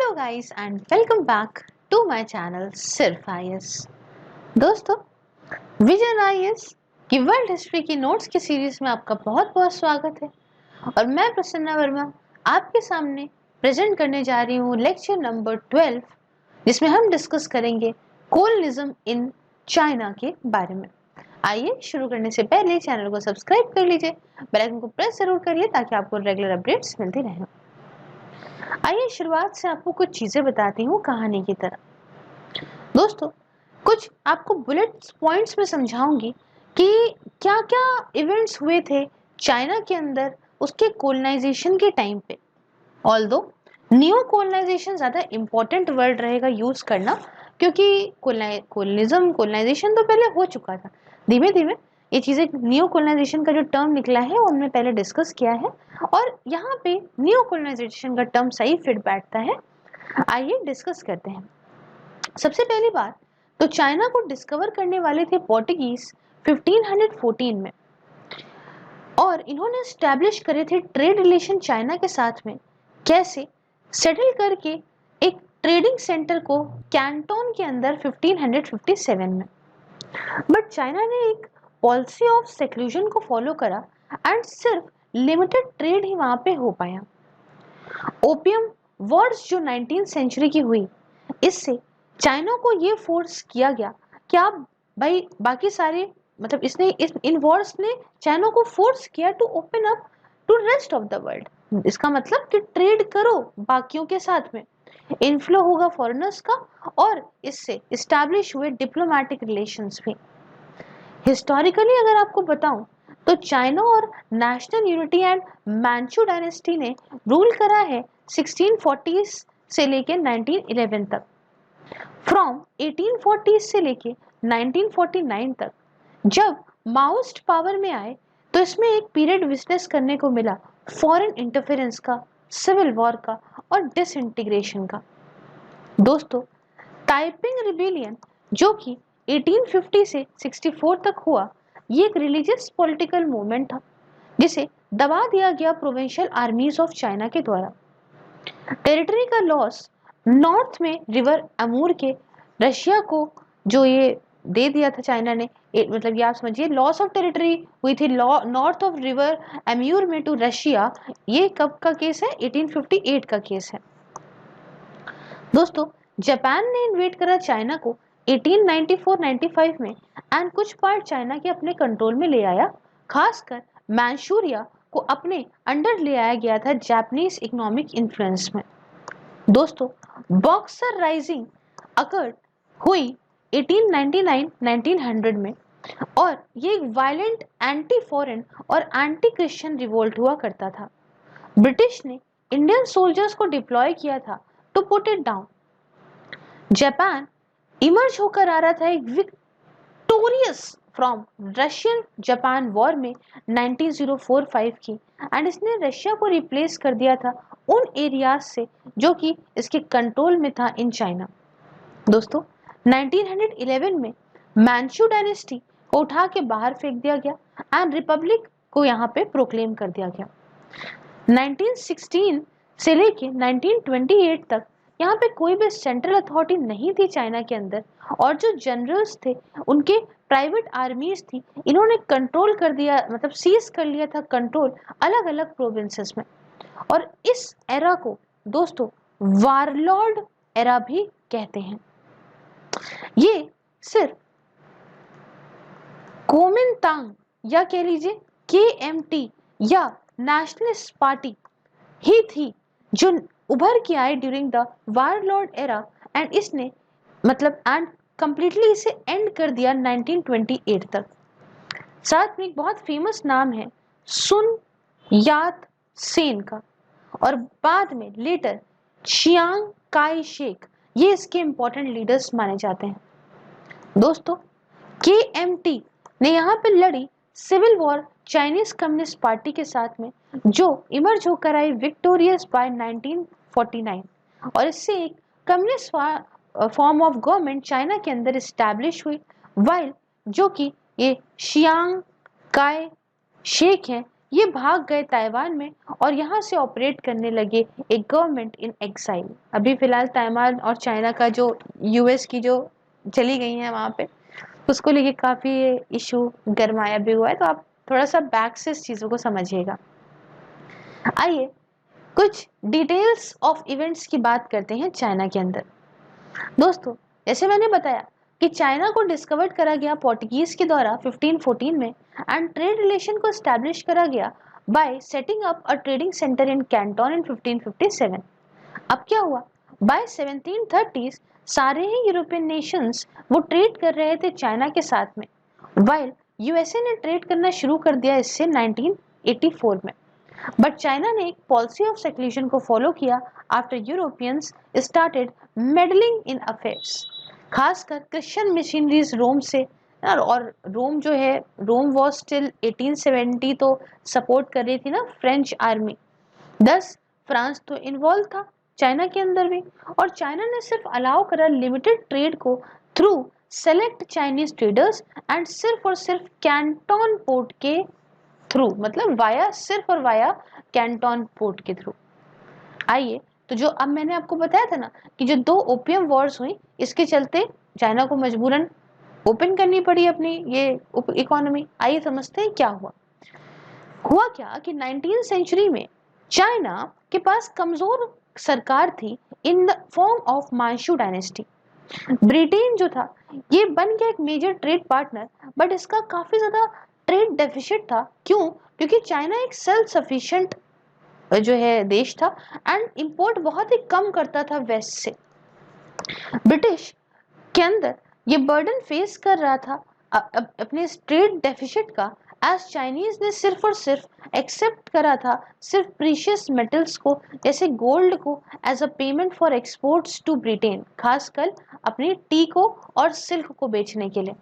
Hello guys and welcome back to my channel सिर्फ IAS. दोस्तों, Vision IAS की world history की notes की सीरीज में आपका बहुत बहुत स्वागत है और मैं प्रसन्ना वर्मा आपके सामने प्रेजेंट करने जा रही हूँ लेक्चर नंबर 12, जिसमें हम डिस्कस करेंगे कोलोनिज्म इन चाइना के बारे में। आइए शुरू करने से पहले चैनल को सब्सक्राइब कर लीजिए, बेल आइकन को प्रेस जरूर करिए ताकि आपको रेगुलर अपडेट्स मिलती रहें। आइए शुरुआत से आपको कुछ चीजें बताती हूँ कहानी की तरह। दोस्तों, कुछ आपको बुलेट पॉइंट्स में समझाऊंगी कि क्या क्या इवेंट्स हुए थे चाइना के अंदर उसके कोलोनाइजेशन के टाइम पे। ऑल्दो न्यू कोलोनाइजेशन ज़्यादा इम्पोर्टेंट वर्ड रहेगा यूज़ करना, क्योंकि कोलोनाइजेशन तो पहले हो चुका था। धीमे धीमे ये चीज़ें, न्यू कोलोनाइजेशन का जो टर्म निकला है वो हमने पहले डिस्कस किया है और यहाँ पे न्यू कोलोनाइजेशन का टर्म सही फिट बैठता है। आइए डिस्कस करते हैं। सबसे पहली बात तो चाइना को डिस्कवर करने वाले थे पोर्टुगीज 1514 में, और इन्होंने स्टैब्लिश करे थे ट्रेड रिलेशन चाइना के साथ में। कैसे? सेटल करके एक ट्रेडिंग सेंटर को कैंटोन के अंदर 1557 में। बट चाइना ने एक पॉलिसी ऑफ सेक्लूजन को फॉलो करा एंड सिर्फ लिमिटेड ट्रेड ही वहां पे हो पाया। ओपियम वॉर्स जो 19th सेंचुरी की हुई, इससे चाइना को ये फोर्स किया गया कि आप भाई बाकी सारे, मतलब इन वॉर्स ने चाइना को फोर्स किया to open up to rest of the world. इसका मतलब कि ट्रेड करो बाकियों के साथ में, इनफ्लो होगा फॉरेनर्स का और इससे इस्टेब्लिश हुए डिप्लोमेटिक रिलेशंस भी। हिस्टोरिकली अगर आपको बताऊं तो चाइना और नेशनल यूनिटी एंड मैंचू डायनेस्टी ने रूल करा है 1640 से लेके 1911 तक। फ्रॉम 1840 से लेके 1949 तक जब माओइस्ट पावर में आए तो इसमें एक पीरियड विटनेस करने को मिला फॉरेन इंटरफेरेंस का, सिविल वॉर का और डिसइंटीग्रेशन का। दोस्तों, ताइपिंग रिबेलियन जो कि 1850 से 64 तक हुआ, ये एक रिलीजियस पॉलिटिकल मूवमेंट था जिसे दबा दिया गया प्रोविंशियल आर्मीज ऑफ चाइना के द्वारा। टेरिटरी का लॉस नॉर्थ में रिवर अमूर के रशिया को जो ये दे दिया था चाइना ने, मतलब ये आप समझिए लॉस ऑफ टेरिटरी हुई थी नॉर्थ ऑफ रिवर अम्यूर में टू रशिया। ये कब का केस है? 1858 का केस है। दोस्तों, जापान ने इन्वेट करा चाइना को 1894-95 में एंड कुछ पार्ट चाइना के अपने कंट्रोल में ले आया। खासकर मैंचूरिया को अपने अंडर ले आया गया था जापानीज इकोनॉमिक इन्फ्लुएंस में। दोस्तों, बॉक्सर राइजिंग अकर्ड हुई 1899-1900 में और ये एक वायलेंट एंटी फॉरेन और एंटी क्रिश्चियन रिवोल्ट हुआ करता था। ब्रिटिश ने इंडियन सोल्जर्स को डिप्लॉय किया था to put it down. Japan emerge होकर आ रहा था एक victorious from Russian Japan war में 1945 की, एंड इसने रशिया को रिप्लेस कर दिया था उन एरियाज से जो कि इसके कंट्रोल में था इन चाइना। दोस्तों, 1911 में मैंचू डायनेस्टी को उठा के बाहर फेंक दिया गया एंड रिपब्लिक को यहाँ पे प्रोक्लेम कर दिया गया। 1916 से लेके 1928 तक यहाँ पे कोई भी सेंट्रल अथॉरिटी नहीं थी चाइना के अंदर, और जो जनरल्स थे उनके प्राइवेट आर्मीज थी, इन्होंने कंट्रोल कर दिया, मतलब सीज कर लिया था कंट्रोल अलग अलग प्रोविंसेस में। और इस एरा को दोस्तों वारलॉर्ड एरा भी कहते हैं। ये सिर्फ कोमिनतांग या कह लीजिए KMT या नेशनलिस्ट पार्टी ही थी जो उभर के आए during the warlord era and इसने मतलब एंड कंप्लीटली इसे एंड कर दिया 1928 तक। साथ में एक बहुत फेमस नाम है सुन यात सेन का, और बाद में लेटर चियांग काई शेक, ये इसके इंपॉर्टेंट लीडर्स माने जाते हैं। दोस्तों, KMT ने यहाँ पे लड़ी civil war Chinese communist party के साथ में, जो इमर्ज होकर आई विक्टोरियस बाय 1949, और इससे एक communist form of government China के अंदर इस्टेब्लिश हुई। वाइल जो कि ये शियांग काय शेक हैं, ये भाग गए ताइवान में और यहाँ से ऑपरेट करने लगे एक गवर्नमेंट इन एक्साइल। अभी फिलहाल ताइवान और चाइना का जो यूएस की जो चली गई हैं वहाँ पे, उसको लेके काफ़ी इशू गरमाया भी हुआ है, तो आप थोड़ा सा बैक से इस चीज़ों को समझिएगा। आइए कुछ डिटेल्स ऑफ इवेंट्स की बात करते हैं चाइना के अंदर। दोस्तों, जैसे मैंने बताया कि चाइना को डिस्कवर्ड करा गया पोर्टुगीज के द्वारा 1514 में एंड ट्रेड रिलेशन को एस्टैब्लिश करा गया by setting up a trading centre in Canton in 1557। अब क्या हुआ, बाय 1730s सारे ही यूरोपियन नेशंस वो ट्रेड कर रहे थे चाइना के साथ में, वाइल यूएसए ने ट्रेड करना शुरू कर दिया इससे 1984 में। बट चाइना ने एक पॉलिसी ऑफ सेक्लेशन को फॉलो किया आफ्टर यूरोपियंस स्टार्टेड मेडलिंग इन अफेयर्स। खासकर क्रिश्चियन मिशनरीज रोम से, और रोम जो है, रोम वॉज स्टिल 1870 तो सपोर्ट कर रही थी ना फ्रेंच आर्मी, दस फ्रांस तो इन्वॉल्व था चाइना के अंदर भी, और चाइना ने सिर्फ अलाउ करा लिमिटेड ट्रेड को through select Chinese traders and सिर्फ और सिर्फ कैंटोन पोर्ट के थ्रू, मतलब वाया, सिर्फ और वाया कैंटोन पोर्ट के थ्रू। आइए, तो जो अब मैंने आपको बताया था ना कि जो 2 ओपियम वॉर्स हुई, इसके चलते चाइना को मजबूरन ओपन करनी पड़ी अपनी ये इकोनॉमी। आइए समझते हैं क्या हुआ। हुआ क्या कि 19th सेंचुरी में चाइना के पास कमजोर सरकार थी in the form of Manchu dynasty. Britain जो था ये बन गया एक मेजर ट्रेड पार्टनर, बट इसका काफी ज्यादा ट्रेड डेफिसिट था। क्यों? क्योंकि चाइना एक सेल्फ सफिशिएंट जो है देश था एंड इंपोर्ट बहुत ही कम करता था वेस्ट से। ब्रिटिश के अंदर ये बर्डन फेस कर रहा था अपने ट्रेड डेफिसिट का, एज चाइनीज ने सिर्फ और सिर्फ एक्सेप्ट करा था सिर्फ प्रीशियस मेटल्स को, जैसे गोल्ड को, as a payment for exports to Britain, खासकर अपनी टी को और सिल्क को बेचने के लिए।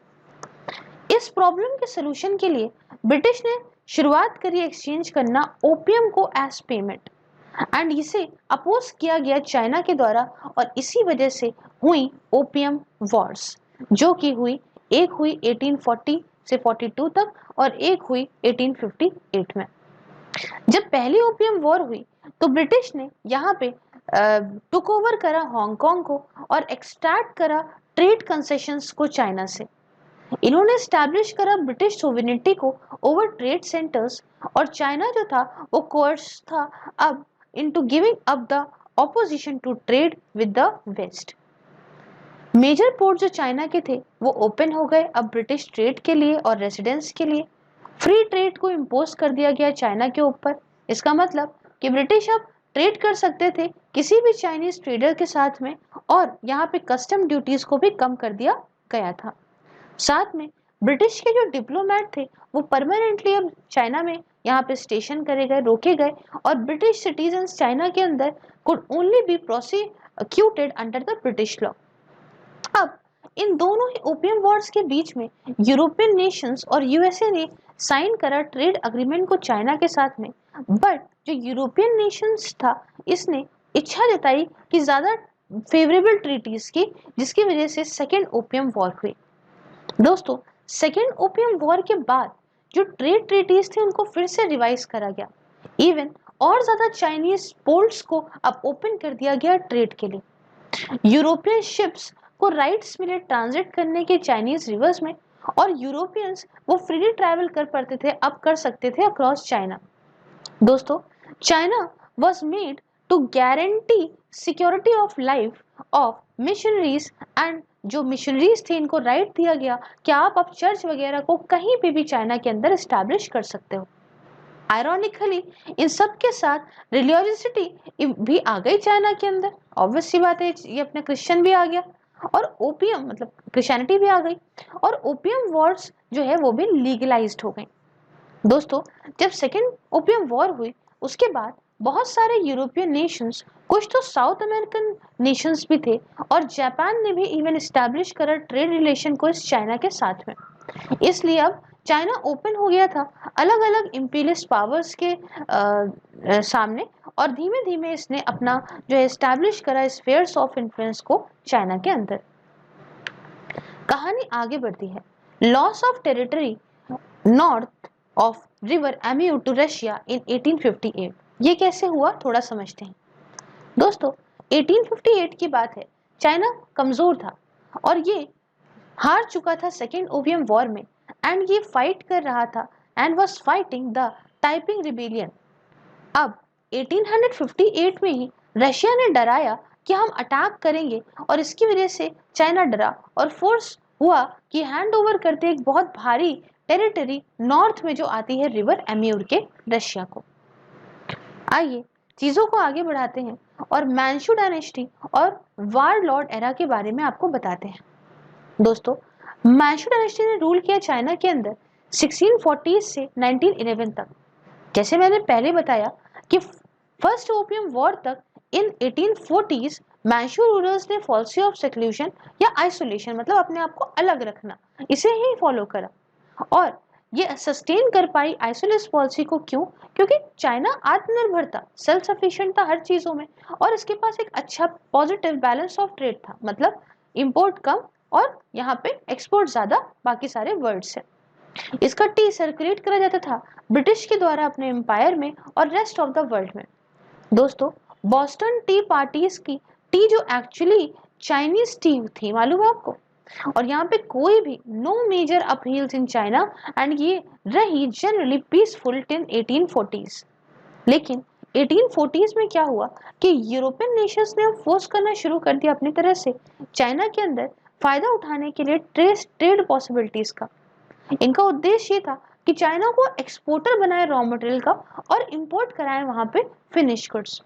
इस प्रॉब्लम के सोल्यूशन के लिए ब्रिटिश ने शुरुआत करी एक्सचेंज करना ओपियम को एज पेमेंट, एंड इसे अपोज किया गया चाइना के द्वारा, और इसी वजह से हुई ओपियम वॉर्स, जो कि हुई, एक हुई 1840 से 42 तक और एक हुई 1858 में। जब पहली ओपियम वॉर हुई तो ब्रिटिश ने यहाँ पे टुक ओवर करा हांगकांग को और एक्सट्रैक्ट करा ट्रेड कंसेशंस को चाइना से। इन्होंने स्टैब्लिश करा ब्रिटिश सोवेनिटी को ओवर ट्रेड सेंटर्स, और चाइना जो था वो कोर्स था अब into giving up the opposition to trade with the West. Major port जो चाइना के थे वो ओपन हो गए अब ब्रिटिश ट्रेड के लिए और रेसिडेंस के लिए। फ्री ट्रेड को इम्पोज कर दिया गया चाइना के ऊपर। इसका मतलब कि ब्रिटिश अब ट्रेड कर सकते थे किसी भी चाइनीज ट्रेडर के साथ में, और यहाँ पे कस्टम ड्यूटीज को भी कम कर दिया गया था। साथ में ब्रिटिश के जो डिप्लोमेट थे वो परमानेंटली अब चाइना में यहाँ पे स्टेशन करे गए, रोके गए, और ब्रिटिश सिटीजन्स चाइना के अंदर could only be prosecuted under the British law. अब इन दोनों ही ओपियम वॉर्स के बीच में यूरोपियन नेशंस और यूएसए ने साइन करा ट्रेड अग्रीमेंट को चाइना के साथ में, बट जो यूरोपियन नेशंस था इसने इच्छा जताई कि ज्यादा फेवरेबल ट्रीटीज की, जिसकी वजह से सेकेंड ओपियम वॉर हुई। दोस्तों, सेकेंड ओपियम वॉर के बाद जो ट्रेड ट्रीटीज थे उनको फिर से रिवाइज करा गया, इवन और ज्यादा चाइनीज पोर्ट्स को अब ओपन कर दिया गया ट्रेड के लिए। यूरोपियन शिप्स को राइट्स मिले ट्रांजिट करने के चाइनीज रिवर्स में, और यूरोपियंस वो फ्रीली ट्रैवल कर पाते थे, अब कर सकते थे अक्रॉस चाइना। दोस्तों, China was made to guarantee security of life of missionaries, and जो मिशनरीज थे इनको राइट दिया गया कि आप अब चर्च वगैरह को कहीं पे भी चाइना के अंदर एस्टैब्लिश कर सकते हो। आयरॉनिकली इन सब के साथ रिलीजियसिटी भी आ गई चाइना के अंदर, ऑब्वियस सी बात है, ये अपना क्रिश्चियन भी आ गया और ओपियम मतलब क्रिश्चियनिटी भी आ गई, और ओपियम वॉर्स जो है वो भी लीगलाइज्ड हो गई। दोस्तों, जब सेकेंड ओपियम वॉर हुई उसके बाद बहुत सारे यूरोपियन नेशंस, कुछ तो साउथ अमेरिकन नेशंस भी थे, और जापान ने भी इवन एस्टैब्लिश करा ट्रेड रिलेशन को इस चाइना के साथ में। इसलिए अब चाइना ओपन हो गया था अलग अलग इंपीरियलिस्ट पावर्स के सामने, और धीमे धीमे इसने अपना जो है एस्टैब्लिश करा स्फीयर्स ऑफ इन्फ्लुएंस को चाइना के अंदर। कहानी आगे बढ़ती है। Loss of territory north of river Amur to Russia in 1858। ये कैसे हुआ थोड़ा समझते हैं। दोस्तों 1858 की बात है, चाइना कमजोर था और ये हार चुका था सेकेंड ओपियम वॉर में, एंड ये फाइट कर रहा था and was fighting the Taiping rebellion. अब 1858 में ही रशिया ने डराया कि हम अटैक करेंगे और इसकी वजह से चाइना डरा और फोर्स हुआ कि हैंड ओवर करते एक बहुत भारी टेरिटरी नॉर्थ में जो आती है रिवर एम्यूर के रशिया को। आइए चीजों को आगे बढ़ाते हैं और मैंशू डायनेस्टी और वार लॉर्ड एरा के बारे में आपको बताते हैं। दोस्तों मैंशू डायनेस्टी ने रूल किया चाइना के अंदर 1640 से 1911 तक। जैसे मैंने पहले बताया कि फर्स्ट ओपियम वॉर तक इन 1840s मैंशू रूलर्स ने पॉलिसी ऑफ सेक्लूशन या आइसोलेशन, मतलब अपने आप को अलग रखना, इसे ही फॉलो करा और ये सस्टेन कर पाई आइसोलेस पॉलिसी को। क्यों? क्योंकि चाइना आत्मनिर्भर था, सेल्फ सफिशिएंट था हर चीजों में और इसके पास एक अच्छा पॉजिटिव बैलेंस ऑफ ट्रेड था, मतलब इंपोर्ट कम और यहाँ पे एक्सपोर्ट ज्यादा बाकी सारे वर्ल्ड से। इसका टी सर्कुलेट करा जाता था ब्रिटिश के द्वारा अपने एम्पायर में और रेस्ट ऑफ द वर्ल्ड में। दोस्तों बॉस्टन टी पार्टीज की टी जो एक्चुअली चाइनीज टी थी, मालूम है आपको, और यहाँ पे कोई भी no major upheavals in China and ये रही जनरली पीसफुल टिल 1840s। लेकिन 1840s में क्या हुआ कि यूरोपियन नेशंस ने फोर्स करना शुरू कर दिया अपनी तरह से चाइना के अंदर फायदा उठाने के लिए ट्रेड पॉसिबिलिटीज का। इनका उद्देश्य ये था कि चाइना को एक्सपोर्टर बनाए रॉ मटेरियल का और इंपोर्ट कराए वहां पे फिनिश गुड्स।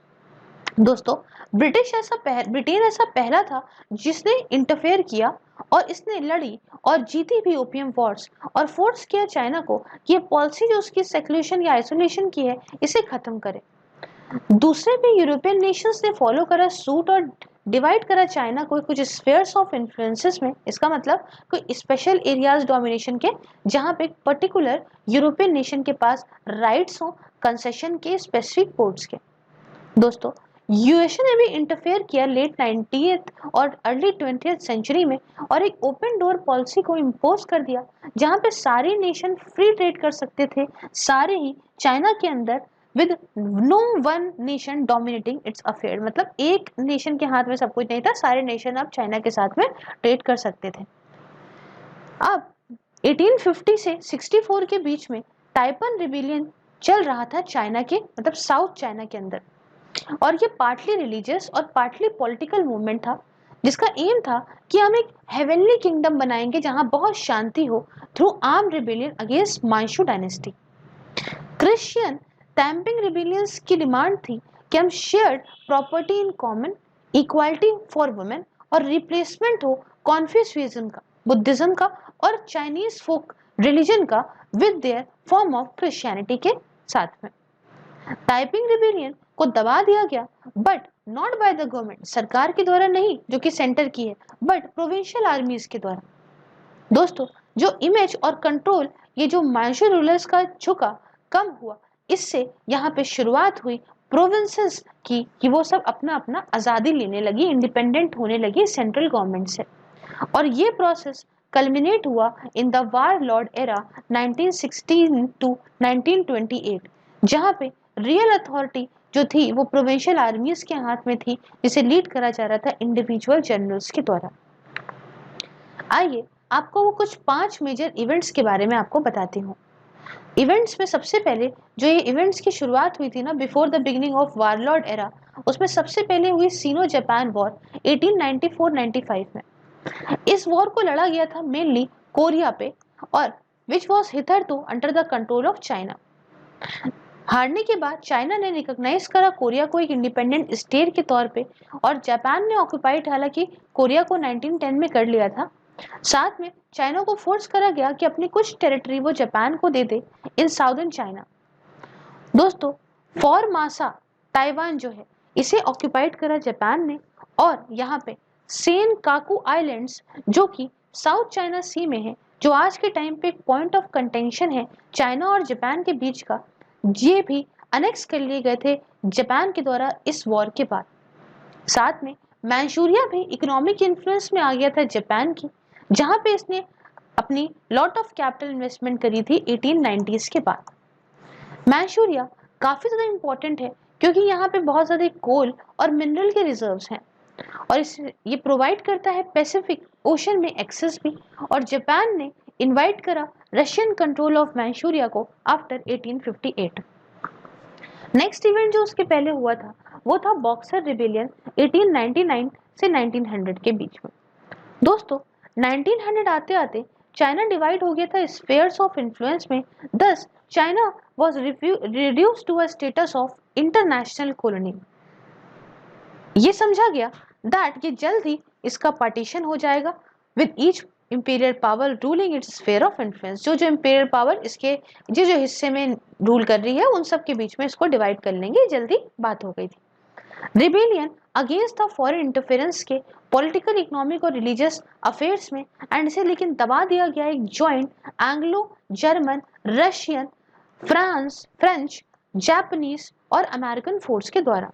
दोस्तों ब्रिटेन ऐसा पहला था जिसने इंटरफेयर किया और इसने लड़ी और जीती भी ओपियम वॉर्स और फोर्स किया चाइना को कि ये पॉलिसी जो उसकी सेक्लूशन या आइसोलेशन की है इसे खत्म करे। दूसरे भी यूरोपियन नेशंस ने फॉलो करा सूट और डिवाइड करा चाइना को कुछ स्फीयर्स ऑफ इन्फ्लुएंसेस में। इसका मतलब कोई स्पेशल एरियाज डोमिनेशन के जहां पे पर्टिकुलर यूरोपियन नेशन के पास राइट्स हो कंसेशन के स्पेसिफिक पोर्ट्स के। दोस्तों यूएसए ने भी इंटरफेयर किया लेट 90th और अर्ली 20th सेंचुरी में और एक ओपन डोर पॉलिसी को इम्पोज कर दिया जहां पे सारे नेशन फ्री ट्रेड कर सकते थे, सारे ही चाइना के अंदर, with no one nation dominating its affair, मतलब एक नेशन के हाथ में सब कुछ नहीं था, सारे नेशन अब चाइना के साथ में ट्रेड कर सकते थे। अब 1850 से 64 के बीच में ताइपन रिबेलियन चल रहा था चाइना के, मतलब साउथ चाइना के अंदर, और ये पार्टली रिलीजियस और पार्टली पॉलिटिकल मूवमेंट था जिसका एम था कि हम एक हेवनली किंगडम बनाएंगे जहां बहुत शांति हो through arm rebellion against Manchu dynasty. Christian Taiping rebellions की डिमांड थी कि हम shared property in common, equality for women और रिप्लेसमेंट हो कॉन्फ्यूशियनिज्म का, बुद्धिज्म का और चाइनीज फोक रिलीजन का with their form of Christianity के साथ में। टाइपिंग रिबेलियन को दबा दिया गया but not by the government, सरकार के द्वारा नहीं जो कि सेंटर की है, बट प्रोविंशियल आर्मीज के द्वारा। दोस्तों जो इमेज और कंट्रोल ये जो मांशू रूलर्स का झुका कम हुआ, इससे यहाँ पे शुरुआत हुई प्रोविंसेस की कि वो सब अपना अपना आज़ादी लेने लगी, इंडिपेंडेंट होने लगी सेंट्रल गवर्नमेंट से। और ये प्रोसेस कल्मिनेट हुआ in the warlord era 1916 to 1928, जहाँ पे रियल अथॉरिटी जो थी वो प्रोविंशियल आर्मीज के हाथ में थी जिसे लीड करा जा रहा था इंडिविजुअल जनरल्स के द्वारा। आइए आपको वो कुछ 5 मेजर इवेंट्स के बारे में आपको बताती हूँ। इवेंट्स में सबसे पहले जो ये इवेंट्स की शुरुआत हुई थी ना before the beginning of warlord era, उसमें सबसे पहले हुई सीनो जापान वॉर 1894-95 में। इस वॉर को लड़ा गया था मेनली कोरिया पे और which was hitherto under the control of China. हारने के बाद चाइना ने रिकॉग्नाइज करा कोरिया को एक इंडिपेंडेंट स्टेट के तौर पे और जापान ने ऑक्यूपाइड हालांकि कोरिया को 1910 में कर लिया था। साथ में चाइना को फोर्स करा गया कि अपनी कुछ टेरिटरी वो जापान को दे दे इन साउदर्न चाइना। दोस्तों फॉरमासा ताइवान जो है इसे ऑक्यूपाइड करा जापान ने और यहाँ पे सेन काकू आइलैंड्स जो कि साउथ चाइना सी में है, जो आज के टाइम पे एक पॉइंट ऑफ कंटेंशन है चाइना और जापान के बीच का, ये भी अनेक्स कर लिए गए थे जापान के द्वारा इस वॉर के बाद। साथ में मैंचूरिया भी इकोनॉमिक इन्फ्लुएंस में आ गया था जापान की, जहां पे इसने अपनी लॉट ऑफ कैपिटल इन्वेस्टमेंट करी थी 1890s के बाद। मैंचूरिया काफी ज्यादा इंपॉर्टेंट है क्योंकि यहाँ पे बहुत ज्यादा कोल और मिनरल के रिजर्व्स हैं और ये प्रोवाइड करता है पैसिफिक ओशन में एक्सेस भी। और जापान ने इनवाइट करा रशियन कंट्रोल ऑफ मैंचूरिया को आफ्टर 1858। नेक्स्ट इवेंट जो उसके पहले हुआ था वो था बॉक्सर रिबेलियन 1899 से 1900 के बीच में। दोस्तों 1900 आते आते चाइना डिवाइड हो गया था स्फीयर्स ऑफ इन्फ्लुएंस में, thus China was reduced to a status of international colony। ये समझा गया दैट ये जल्द ही इसका पार्टीशन हो जाएगा with each imperial power ruling it's sphere of influence. जो इंपीरियल पावर इसके जो हिस्से में रूल कर रही है उन सब के बीच में इसको डिवाइड कर लेंगे, जल्दी बात हो गई थी। Rebellion against the foreign interference के पॉलिटिकल, इकोनॉमिक और रिलीजियस अफेयर्स में एंड इसे लेकिन दबा दिया गया एक joint Anglo German, Russian, French, Japanese और अमेरिकन फोर्स के द्वारा।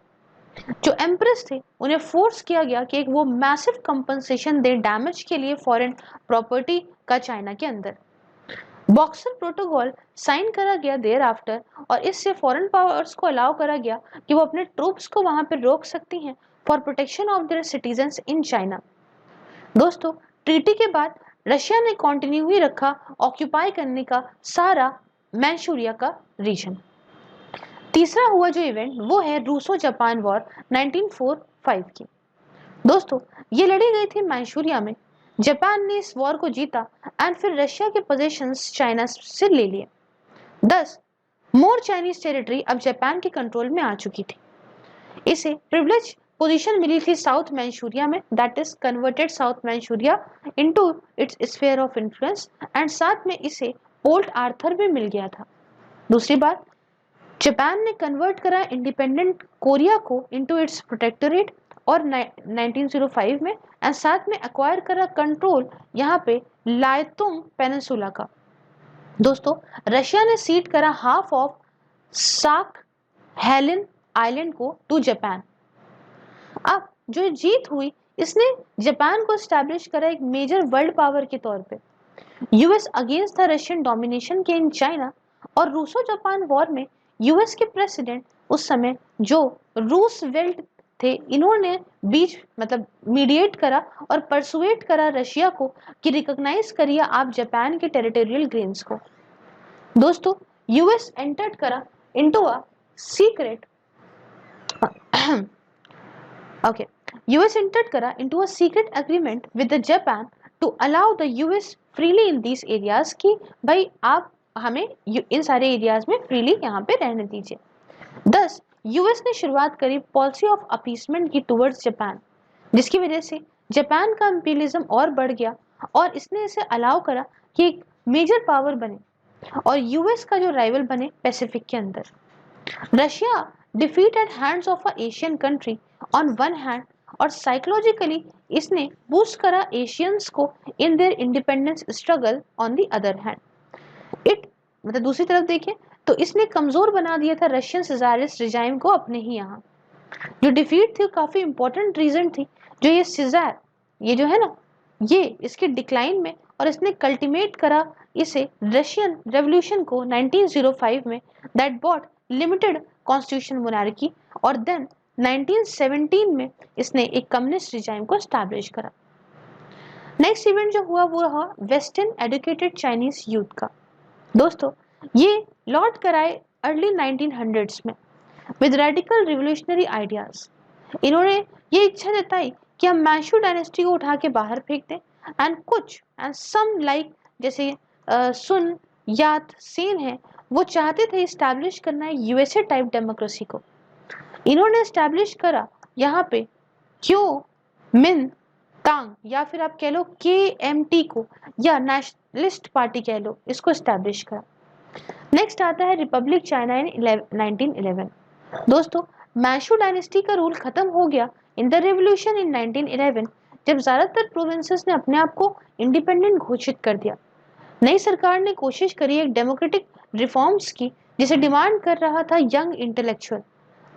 जो एम्प्रेस थे उन्हें फोर्स किया गया कि एक वो मैसिव कंपनसेशन दे डैमेज के लिए फॉरेन प्रॉपर्टी का चाइना के अंदर। बॉक्सर प्रोटोकॉल साइन करा गया देयर आफ्टर और इससे फॉरेन पावर्स को अलाउ करा गया कि वो अपने ट्रूप्स को वहां पर रोक सकती हैं for protection of their citizens in China. दोस्तों ट्रीटी के बाद रशिया ने कंटिन्यू ही रखा ऑक्यूपाई करने का सारा मैंचूरिया का रीजन। तीसरा हुआ जो इवेंट वो है रूसो जापान वॉर 1945 की। दोस्तों ये लड़ी गई थी मैंचूरिया में। जापान ने इस वॉर को जीता एंड फिर रशिया के पोजीशंस चाइना से ले लिए। 10 मोर चाइनीज टेरिटरी अब जापान के कंट्रोल में आ चुकी थी। इसे प्रिविलेज पोजीशन मिली थी साउथ मैंचूरिया में, that is converted south Manchuria into its sphere of influence and साथ में इसे पोर्ट आर्थर भी मिल गया था। दूसरी बात, जापान ने कन्वर्ट करा इंडिपेंडेंट कोरिया को इनटू इट्स प्रोटेक्टोरेट और 1905 में एंड साथ में एक्वायर करा कंट्रोल यहाँ पे लाइतुंग पेनिनसुला का। दोस्तों रशिया ने सीड करा हाफ ऑफ साक हेलेन आइलैंड को टू जापान। अब जो जीत हुई इसने जापान को एस्टैब्लिश करा एक मेजर वर्ल्ड पावर के तौर पे। US against the Russian domination के इन चाइना और रूसो जापान वॉर में यूएस के प्रेसिडेंट उस समय जो रूसवेल्ट थे, इन्होंने बीच मीडिएट करा और परसुएट करा रशिया को कि रिकॉग्नाइज करिए आप जापान के टेरिटोरियल ग्रेन्स को। दोस्तों यूएस एंटर्ड करा into a secret agreement with the Japan to allow the US freely in these areas की भाई आप हमें इन सारे एरियाज में फ्रीली यहाँ पे रहने दीजिए। 10 यूएस ने शुरुआत करी पॉलिसी ऑफ अपीसमेंट की टुवर्ड्स जापान, जिसकी वजह से जापान का इंपीरियलिज्म और बढ़ गया और इसने इसे अलाउ करा कि एक मेजर पावर बने और यूएस का जो राइवल बने पैसिफिक के अंदर। Russia defeat at hands of a Asian country on one hand और साइकोलॉजिकली इसने बूस्ट करा एशियंस को in their independence struggle on the other hand. दूसरी तरफ देखें तो इसने कमजोर बना दिया था रशियन सिजारिस्ट रिजाइम को अपने ही यहाँ। जो डिफीट थी काफी इंपॉर्टेंट रीजन थी जो ये सिजार ये जो है ना ये इसके डिक्लाइन में और इसने कल्टीमेट करा इसे रशियन रेवोल्यूशन को 1905 में that bought limited constitution monarchy और देन 1917 में इसने एक कम्युनिस्ट रिजाइम को एस्टैब्लिश करा। नेक्स्ट इवेंट जो हुआ वो रहा वेस्टर्न एजुकेटेड चाइनीज यूथ का। दोस्तों ये लॉन्च कराए अर्ली 1900s में विद रेडिकल रिवोल्यूशनरी आइडियाज। इन्होंने ये इच्छा जताई कि हम मैशू डायनेस्टी को उठा के बाहर फेंक दें एंड सम लाइक जैसे सुन यात सेन है वो चाहते थे इस्टेब्लिश करना है यूएसए टाइप डेमोक्रेसी को। इन्होंने इस्टेब्लिश करा यहाँ पे क्यू मिन तांग या फिर आप कह लो KMT को या नेशनलिस्ट पार्टी कह लो, इसको इस्टेब्लिश करा। नेक्स्ट आता है रिपब्लिक चाइना इन 1911। दोस्तों मैशू डायनेस्टी का रूल खत्म हो गया इन द रेवोल्यूशन इन 1911 जब ज्यादातर प्रोविंसेस ने अपने आप को इंडिपेंडेंट घोषित कर दिया। नई सरकार ने कोशिश करी एक डेमोक्रेटिक रिफॉर्म्स की जिसे डिमांड कर रहा था यंग इंटेलेक्चुअल,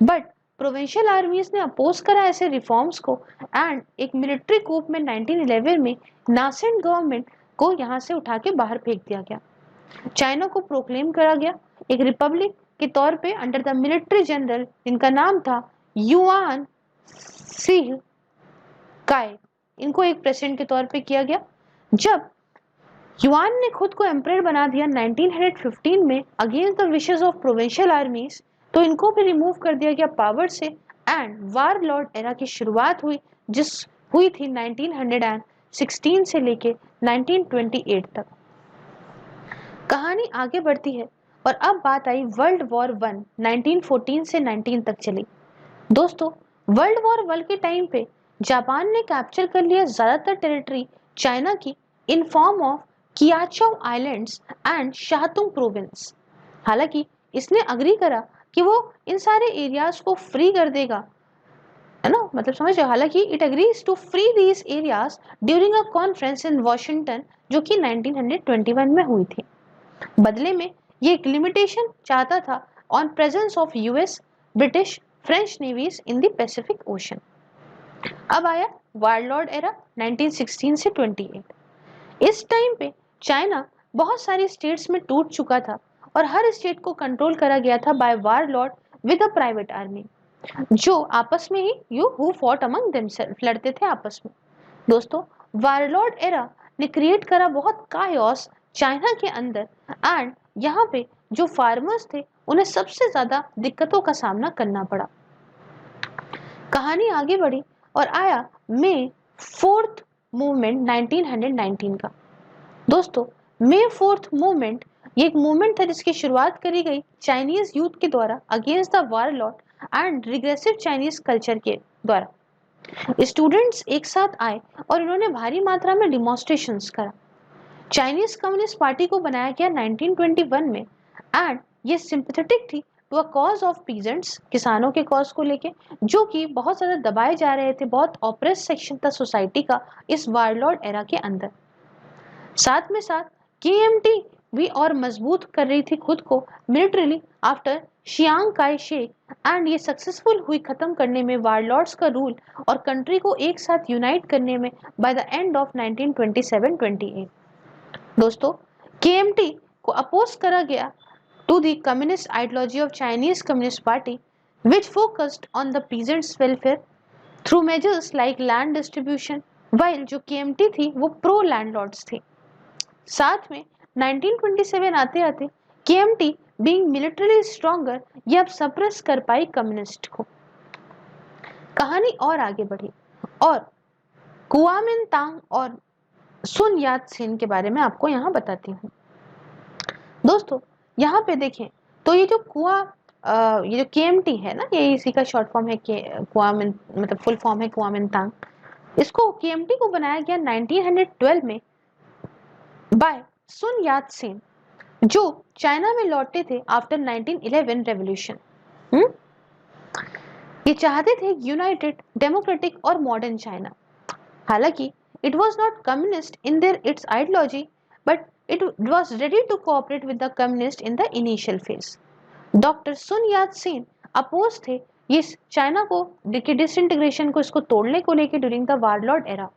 बट प्रोविंशियल आर्मीज ने अपोज करा ऐसे रिफॉर्म्स को एंड एक मिलिट्री कूप में 1911 में नासेंट गवर्नमेंट को यहाँ से उठा के बाहर फेंक दिया गया। चाइना को प्रोक्लेम करा गया एक रिपब्लिक के तौर पे अंडर द मिलिट्री जनरल जिनका नाम था युआन सी काय। इनको एक प्रेसिडेंट के तौर पे किया गया। जब युआन ने खुद को एम्परर बना दिया 1915 में against the wishes of provincial आर्मीज, तो इनको भी रिमूव कर दिया गया पावर से एंड वार लॉर्ड एरा की शुरुआत हुई थी 1916 से लेके 1928 तक। कहानी आगे बढ़ती है और अब बात आई वर्ल्ड वॉर 1 1914 से 19 तक चली। दोस्तों, वर्ल्ड वॉर 1 के टाइम पे जापान ने कैप्चर कर लिया ज्यादातर टेरिटरी चाइना की in form of Kiaochow islands and Shantung province. हालांकि इसने अग्री करा कि वो इन सारे एरियाज को फ्री कर देगा, है ना, मतलब समझो। हालांकि it agrees to free these areas during a conference in Washington जो कि 1921 में हुई थी। बदले में ये एक लिमिटेशन चाहता था on presence of US, British, French navies in the Pacific Ocean. अब आया वारलॉर्ड एरा 1916 से 28। इस टाइम पे चाइना बहुत सारी स्टेट्स में टूट चुका था और हर स्टेट को कंट्रोल करा गया था by warlord with a private army, जो आपस में ही हु फॉट अमंग देमसेल्फ, लड़ते थे आपस में। दोस्तों, वारलॉर्ड एरा ने क्रिएट करा बहुत कायोस चाइना के अंदर एंड यहाँ पे जो फार्मर्स थे उन्हें सबसे ज्यादा दिक्कतों का सामना करना पड़ा। कहानी आगे बढ़ी और आया मे 4th मूवमेंट 1919 का। दोस्तों, मे 4th मूवमेंट ये एक मूवमेंट था जिसकी शुरुआत करी गई चाइनीज यूथ के द्वारा against the warlord and regressive Chinese culture के द्वारा। स्टूडेंट्स एक साथ आए और इन्होंने भारी मात्रा में डिमॉन्स्ट्रेशंस करा। चाइनीज कम्युनिस्ट पार्टी को बनाया गया 1921 में एंड ये सिंपैथेटिक थी to a cause of peasants, किसानों के कॉज को लेके, जो कि बहुत ज्यादा दबाए जा रहे थे, बहुत ऑप्रेस सेक्शन था सोसाइटी का इस वारलॉर्ड एरा के अंदर। साथ में साथ केएमटी भी और मजबूत कर रही थी खुद को militarily after Xiang Kai shake and ये सक्सेसफुल हुई खत्म करने में वारलॉर्ड्स का रूल और कंट्री को एक साथ यूनाइट करने में बाय द एंड ऑफ 1927-28। दोस्तों, केएमटी को अपोज करा गया to the communist ideology of Chinese communist party which focused on the peasants welfare through measures like land distribution, while जो केएमटी थी वो प्रो लैंडलॉर्ड्स थी। साथ में 1927 आते आते केएमटी बीइंग मिलिटरीली स्ट्रॉन्गर ये अब सप्रेस कर पाई कम्युनिस्ट को। कहानी और आगे बढ़ी और कुओमिंतांग और सुन यात सेन के बारे में आपको यहाँ बताती हूँ। दोस्तों, यहाँ पे देखें तो ये जो ये जो केएमटी है ना, ये इसी का शॉर्ट फॉर्म है, कुओमिन मतलब फुल फॉर्म है कुओमिंतांग। इसको केएमटी को बनाया गया 1912 में बाय सुन यात सेन, जो चाइना में लौटे थे आफ्टर 1911 रेवोल्यूशन। ये चाहते थे यूनाइटेड, डेमोक्रेटिक और मॉडर्न चाइना। हालांकि it was not communist in its ideology, but it was ready to cooperate with the communist in the initial phase. Doctor Sun Yat Sen oppose थे ये China को disintegration को, इसको तोड़ने को लेके ड्यूरिंग द वारलॉर्ड एरा।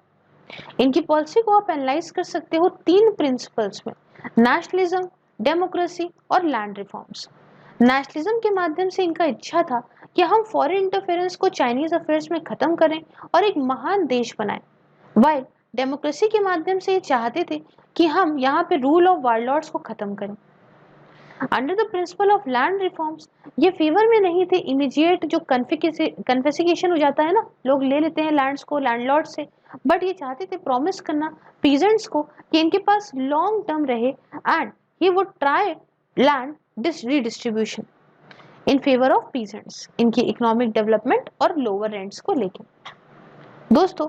इनकी policy को आप एनालाइज कर सकते हो 3 प्रिंसिपल्स में, नेशनलिज्म, डेमोक्रेसी और लैंड रिफॉर्म्स। नेशनलिज्म के माध्यम से इनका इच्छा था कि हम फॉरेन इंटरफेरेंस को चाइनीज अफेयर्स में खत्म करें और एक महान देश बनाएं, वाइल डेमोक्रेसी के माध्यम से ये चाहते थे कि हम यहाँ पे रूल ऑफ वारलॉर्ड्स को खत्म करें। Under the principle of land reforms ये फेवर में नहीं थे इमीडिएट जो कन्फिस्केशन हो जाता है ना, लोग ले लेते हैं लैंड्स को लैंडलॉर्ड से, बट ये चाहते थे प्रॉमिस करना पीजेंट्स को कि इनके पास लॉन्ग टर्म रहे and he would try land redistribution in favour of peasants, इनकी इकोनॉमिक डेवलपमेंट और लोअर रेंट्स को लेकर। दोस्तों,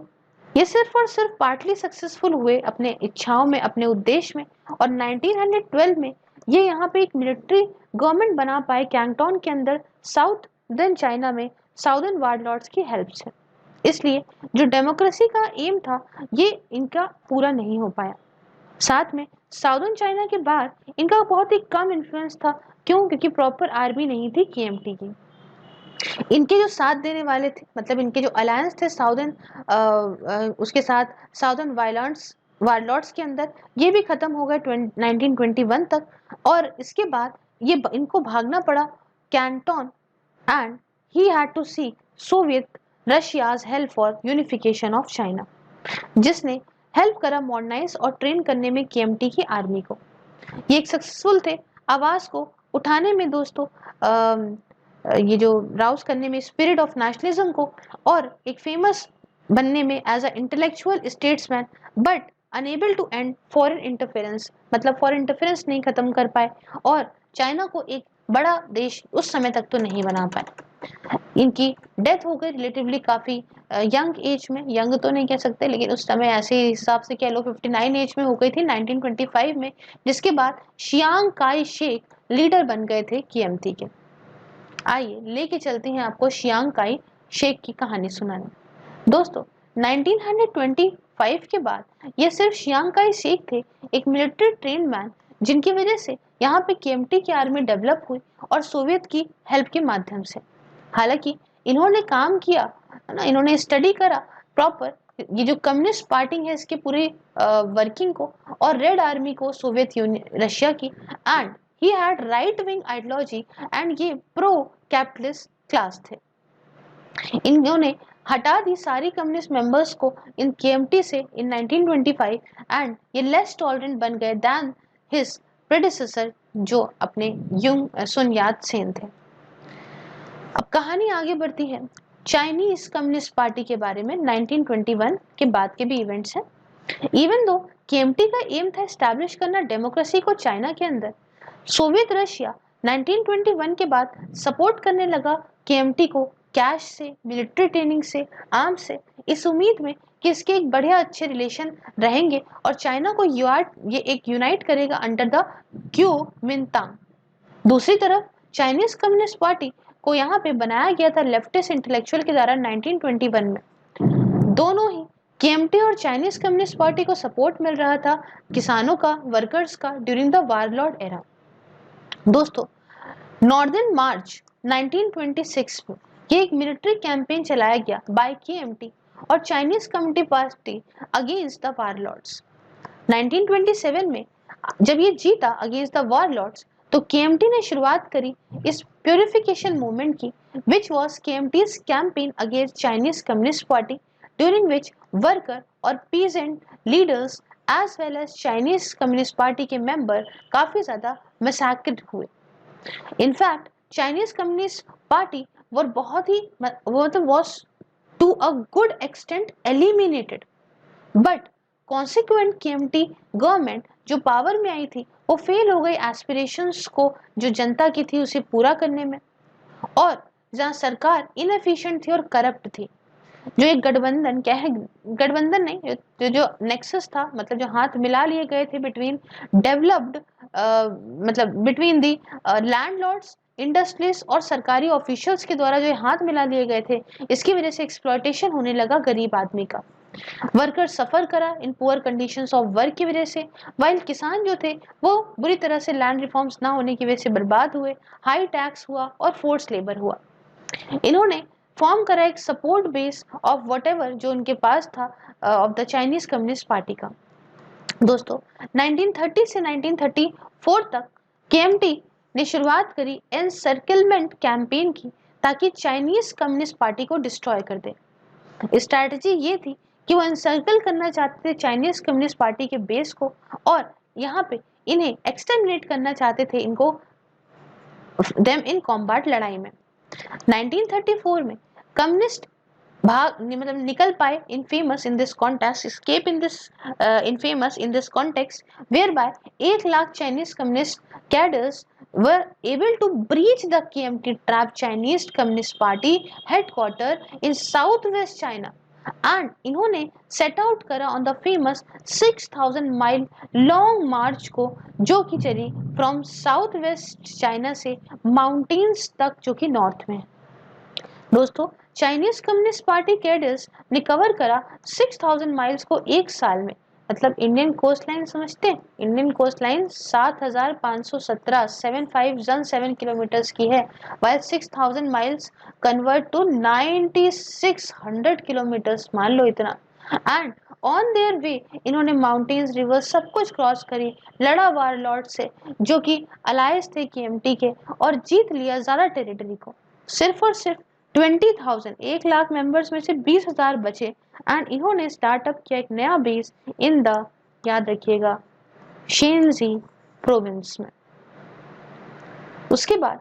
ये सिर्फ और सिर्फ पार्टली सक्सेसफुल हुए अपने इच्छाओं में, अपने उद्देश्य में, और 1912 में ये यहाँ पे एक मिलिट्री गवर्नमेंट बना पाए कैंगटोन के अंदर साउथर्न चाइना में साउदर्न वारलॉर्ड्स की हेल्प से। इसलिए जो डेमोक्रेसी का एम था ये इनका पूरा नहीं हो पाया। साथ में साउदर्न चाइना के बाहर इनका बहुत ही कम इन्फ्लुएंस था। क्यों? क्योंकि प्रॉपर आर्मी नहीं थी केएमटी की। इनके जो साथ देने वाले थे, मतलब इनके जो अलायंस थे साउदर्न उसके साथ साउदर्न वारलॉर्ड्स के अंदर, ये भी खत्म हो गए 1921 तक। और इसके बाद ये इनको भागना पड़ा Canton, and he had to seek Soviet Russia's help for unification of China, जिसने हेल्प करा मॉडर्नाइज और ट्रेन करने में केएमटी की आर्मी को। ये एक सक्सेसफुल थे आवाज को उठाने में दोस्तों, ये जो राउज करने में स्पिरिट ऑफ नेशनलिज्म को, और एक फेमस बनने में as a intellectual statesman, but unable to end foreign interference, मतलब फॉरेन इंटरफेरेंस नहीं खत्म कर पाए और चाइना को एक बड़ा देश उस समय तक तो नहीं बना पाए। इनकी डेथ हो गई रिलेटिवली काफी यंग एज में, यंग तो नहीं कह सकते लेकिन उस समय ऐसे हिसाब से कह लो 59 एज में हो गई थी 1925 में, जिसके बाद शियांग काई शेक लीडर बन गए थे केएमटी के। आइए लेके चलते हैं आपको शियांग काई शेक की कहानी सुनाने। दोस्तों 1925 के बाद ये सिर्फ शियांग काई शेक थे, एक मिलिट्री ट्रेन मैन, जिनकी वजह से यहाँ पे केएमटी की आर्मी डेवलप हुई और सोवियत की हेल्प के माध्यम से। हालांकि इन्होंने काम किया है ना, इन्होंने स्टडी करा प्रॉपर ये जो कम्युनिस्ट पार्टी है इसके पूरे वर्किंग को और रेड आर्मी को सोवियत यूनियन रशिया की, and he had right wing ideology and ये प्रो कैपिटलिस्ट क्लास थे। इन्होंने हटा दी सारी कम्युनिस्ट मेंबर्स को इन केएमटी से इन 1925 एंड ये लेस टॉलरेंट बन गए देन हिज प्रेडिसेसर जो अपने सुन यात सेन थे। अब कहानी आगे बढ़ती है चाइनीज कम्युनिस्ट पार्टी के बारे में। 1921 के बाद के भी इवेंट्स हैं। इवन दो केएमटी का एम था एस्टैब्लिश करना डेमोक्रेसी को चाइना के अंदर, सोवियत रशिया 1921 के बाद सपोर्ट करने लगा केएमटी को कैश से, मिलिट्री ट्रेनिंग से, आर्म से, इस उम्मीद में कि इसके एक बढ़िया अच्छे रिलेशन रहेंगे और चाइना को ये एक यूनाइट करेगा अंडर द क्यूमिंतांग। दूसरी तरफ चाइनीज कम्युनिस्ट पार्टी को यहाँ पे बनाया गया था लेफ्टिस्ट इंटेलेक्चुअल के द्वारा 1921 में। दोनों ही केएमटी और चाइनीज कम्युनिस्ट पार्टी को सपोर्ट मिल रहा था किसानों का, वर्कर्स का ड्यूरिंग द वारलॉर्ड एरा। दोस्तों नॉर्दर्न मार्च 1926 में ये एक मिलिट्री कैंपेन चलाया गया बाय केएमटी और Chinese communist Party against the warlords. 1927 में जब ये जीता अगेंस्ट द वारलॉर्ड्स तो केएमटी ने शुरुआत करी इस प्यूरिफिकेशन मूवमेंट की, which was KMT's campaign against Chinese communist Party, during which worker और peasant leaders as well as Chinese communist party के मेंबर काफी ज्यादा मैसेक्रेड हुए। In fact Chinese communist party were बहुत ही was to a good extent eliminated, but consequent KMT government जो power में आई थी वो फेल हो गई एस्पिरेशंस को जो जनता की थी उसे पूरा करने में, और जहाँ सरकार इनएफिशिएंट थी और करप्ट थी। जो एक गठबंधन गठबंधन नहीं, जो नेक्सस था, मतलब जो हाथ मिला लिए गए थे बिटवीन डेवलप्ड मतलब बिटवीन दी लैंडलॉर्ड्स, इंडस्ट्रीज और सरकारी ऑफिशियल्स के द्वारा जो हाथ मिला लिए गए थे, इसकी वजह से एक्सप्लॉयटेशन होने लगा गरीब आदमी का। वर्कर सफर करा in poor conditions of work की वजह से, वाइल किसान जो थे वो बुरी तरह से लैंड रिफॉर्म्स ना होने की वजह से बर्बाद हुए, हाई टैक्स हुआ और फोर्स लेबर हुआ। इन्होंने फॉर्म करा एक सपोर्ट बेस ऑफ व्हाटएवर जो उनके पास था of the Chinese communist party का। दोस्तों 1930 से 1934 तक केएमटी ने शुरुआत करी एनसर्कलमेंट कैंपेन की ताकि चाइनीज कम्युनिस्ट पार्टी को डिस्ट्रॉय कर दे। स्ट्रैटेजी ये थी कि वो एनसर्कल करना चाहते थे चाइनीज कम्युनिस्ट पार्टी के बेस को और यहाँ पे इन्हें एक्सटर्मिनेट करना चाहते थे इनको देम इन कॉम्बैट लड़ाई में। 1934 में कम्युनिस्ट भाग मतलब निकल पाए in famous in this context escape in famous in this context whereby 8 lakh Chinese communist cadres were able to breach the KMT trap Chinese Communist Party headquarter in southwest China, and इन्होंने set out करा on the famous 6000 mile long march को जो कि चली from south west China से mountains तक जो कि नॉर्थ में है। दोस्तों चाइनीज कम्युनिस्ट पार्टी कैडर्स ने कवर करा 6000 माइल्स को एक साल में, मतलब इंडियन कोस्ट लाइन समझते हैं, इंडियन कोस्ट लाइन 7517 किलोमीटर्स की है, while 6000 miles convert to 9600 kilometres, मान लो इतना, एंड ऑन देयर वे इन्होंने माउंटेन्स, रिवर्स सब कुछ क्रॉस करी, लड़ा वारलॉर्ड से जो कि अलायंस थे केएमटी के, और जीत लिया ज़्यादा टेरिटरी को। सिर्फ और सिर्फ 20,000 1 लाख मेंबर्स में से 20,000 बचे एंड इन्होंने स्टार्टअप किया एक नया बेस इन द, याद रखिएगा, शेनजी प्रोविंस में। उसके बाद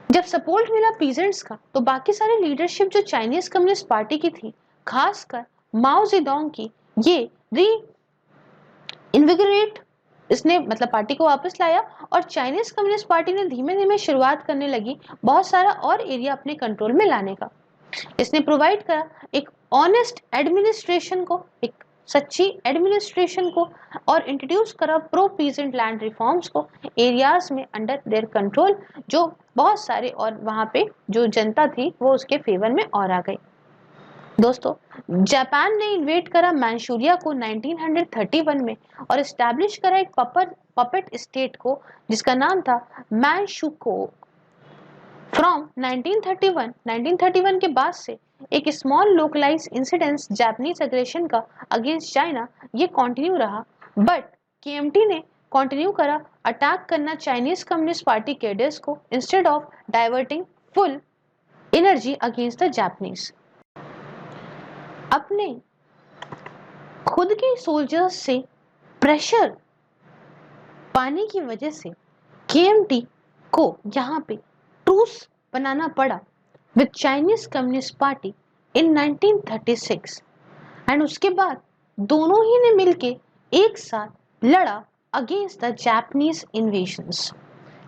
जब सपोर्ट मिला पीजेंट्स का तो बाकी सारे लीडरशिप जो चाइनीज कम्युनिस्ट पार्टी की थी, खासकर माओ जेडोंग की, ये री इन्विगोरेट, इसने मतलब पार्टी को वापस लाया और चाइनीज कम्युनिस्ट पार्टी ने धीमे धीमे शुरुआत करने लगी बहुत सारा और एरिया अपने कंट्रोल में लाने का। इसने प्रोवाइड करा एक ऑनेस्ट एडमिनिस्ट्रेशन को, एक सच्ची एडमिनिस्ट्रेशन को, और इंट्रोड्यूस करा प्रो पीजेंट लैंड रिफॉर्म्स को एरियाज में अंडर देयर कंट्रोल, जो बहुत सारे, और वहां पे जो जनता थी वो उसके फेवर में और आ गई। दोस्तों, जापान ने इन्वेट करा मैनचूरिया को 1931 में और एस्टैब्लिश करा एक पपेट स्टेट को जिसका नाम था मैनचुकुओ। फ्रॉम 1931 के बाद से एक small localise incidence Japanese aggression का अगेंस्ट चाइना ये कंटिन्यू रहा, बट केएमटी ने कंटिन्यू करा अटैक करना चाइनीज कम्युनिस्ट पार्टी कैडर्स को instead of diverting full energy against the Japanese. अपने खुद के सोल्जर्स से प्रेशर पाने की वजह से केएमटी को यहाँ पे ट्रूस बनाना पड़ा with Chinese communist party in 1936 and उसके बाद दोनों ही ने मिलके एक साथ लड़ा अगेंस्ट द जापानीज इन्वेजन्स,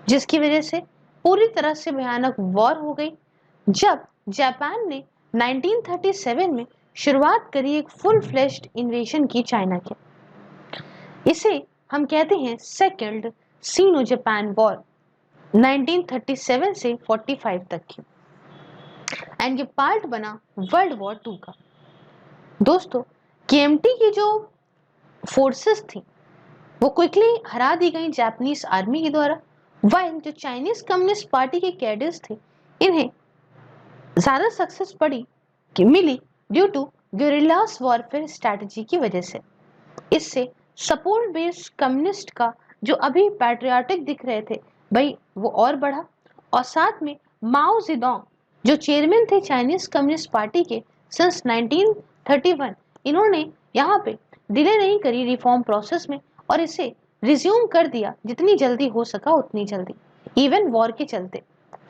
जिसकी वजह से पूरी तरह से भयानक वॉर हो गई। जब जापान ने 1937 में शुरुआत करी एक फुल फ्लेश्ड इन्वेजन की चाइना के, इसे हम कहते हैं सेकेंड सीनो जापान वॉर 1937 से 45 तक की, एंड ये पार्ट बना वर्ल्ड वॉर 2 का। दोस्तों, केएमटी की जो फोर्सेस थी वो क्विकली हरा दी गई जापानीज आर्मी के द्वारा, वाइल जो चाइनीज कम्युनिस्ट पार्टी के कैडर्स थे इन्हें ज्यादा सक्सेस मिली due to guerrillas warfare strategy की वजह से। इससे सपोर्ट बेस्ड कम्युनिस्ट का जो अभी पैट्रियाटिक दिख रहे थे भाई वो और बढ़ा, और साथ में माओ जेडोंग जो चेयरमैन थे चाइनीज कम्युनिस्ट पार्टी के सिंस 1931, इन्होंने यहाँ पे डिले नहीं करी रिफॉर्म प्रोसेस में और इसे रिज्यूम कर दिया जितनी जल्दी हो सका उतनी जल्दी, इवन वॉर के चलते।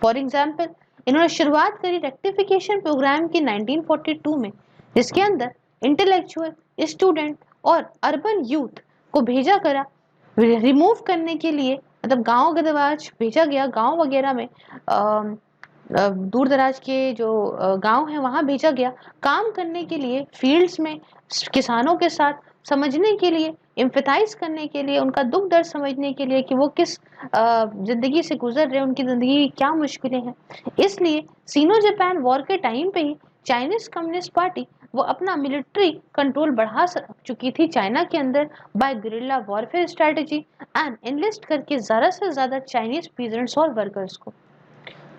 फॉर एग्जाम्पल, इन्होंने शुरुआत करी रेक्टिफिकेशन प्रोग्राम की 1942 में, जिसके अंदर इंटेलेक्चुअल, स्टूडेंट और अर्बन यूथ को भेजा करा रिमूव करने के लिए, मतलब गांव गदवाज भेजा गया, गांव वगैरह में दूर दराज के जो गांव है वहां भेजा गया काम करने के लिए, फील्ड्स में किसानों के साथ समझने के लिए, एम्फेथाइज करने के लिए, उनका दुख दर्द समझने के लिए कि वो किस जिंदगी से गुजर रहे हैं, उनकी जिंदगी क्या मुश्किलें हैं। इसलिए सीनो जापान वॉर के टाइम पे ही चाइनीज कम्युनिस्ट पार्टी वो अपना मिलिट्री कंट्रोल बढ़ा चुकी थी चाइना के अंदर by guerrilla warfare strategy and enlist करके ज़्यादा से ज़्यादा चाइनीज पीजेंट्स और वर्कर्स को।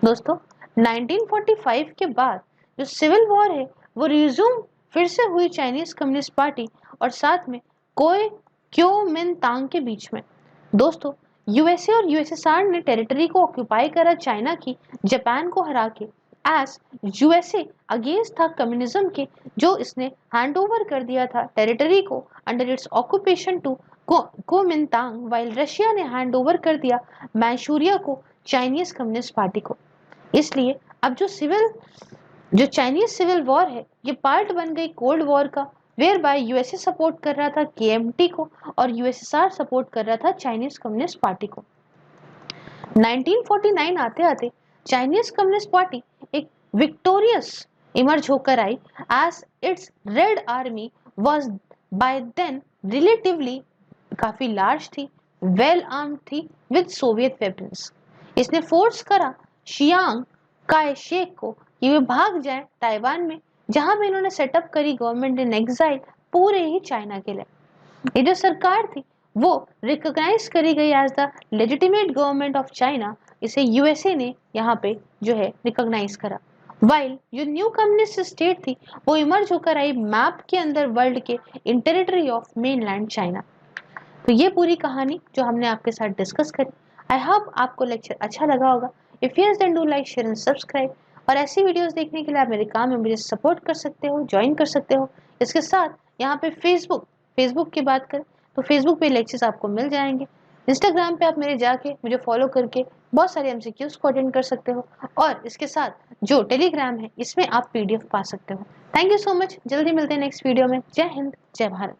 दोस्तों, 1945 के बाद जो सिविल वॉर है वो रिज्यूम फिर से हुई चाइनीज कम्युनिस्ट पार्टी और साथ में क्योमिनतांग के बीच में। दोस्तों, यूएसए और यूएसएसआर ने टेरिटरी को ऑक्यूपाई करा चाइना की, जापान को हरा के, एज यूएसए अगेंस्ट था कम्युनिज्म के, जो इसने हैंड ओवर कर दिया था टेरिटरी को under its occupation to Kuomintang, while Russia ने हैंड ओवर कर दिया मैनचूरिया को चाइनीज कम्युनिस्ट पार्टी को। इसलिए अब जो चाइनीज सिविल वॉर है ये पार्ट बन गई कोल्ड वॉर का, वेयर बाय यूएसए सपोर्ट कर रहा था केएमटी को और यूएसएसआर सपोर्ट कर रहा था चाइनीज कम्युनिस्ट पार्टी को। 1949 आते आते चाइनीज कम्युनिस्ट पार्टी एक विक्टोरियस इमर्ज होकर आई, as its red army was by then relatively काफी लार्ज थी, वेल आर्म्ड थी विद सोवियत वेपन्स। इसने फोर्स करा शियांग काय शेक को कि वे भाग जाए ताइवान में, जहां पे इन्होंने सेटअप करी गवर्नमेंट इन एग्जाइल पूरे ही चाइना के लिए। ये जो सरकार थी वो रिकॉग्नाइज करी गई as the legitimate government of China, इसे यूएसए ने यहाँ पे जो है रिकॉग्नाइज करा वाइल जो न्यू कम्युनिस्ट स्टेट थी वो इमर्ज होकर आई मैप के अंदर वर्ल्ड के इन टेरिटरी ऑफ मेनलैंड चाइना। तो ये पूरी कहानी जो हमने आपके साथ डिस्कस करी, आई होप आपको लेक्चर अच्छा लगा होगा। If yes then do like share and subscribe. और ऐसी वीडियोस देखने के लिए आप मेरे काम में मुझे सपोर्ट कर सकते हो, ज्वाइन कर सकते हो। इसके साथ यहाँ पे फेसबुक की बात करें तो फेसबुक पे लेक्चर्स आपको मिल जाएंगे। इंस्टाग्राम पे आप मेरे जाके मुझे फॉलो करके बहुत सारे एमसीक्यूज को अटेंड कर सकते हो। और इसके साथ जो टेलीग्राम है इसमें आप पीडीएफ पा सकते हो। Thank you so much. जल्दी मिलते हैं नेक्स्ट वीडियो में। जय हिंद, जय भारत।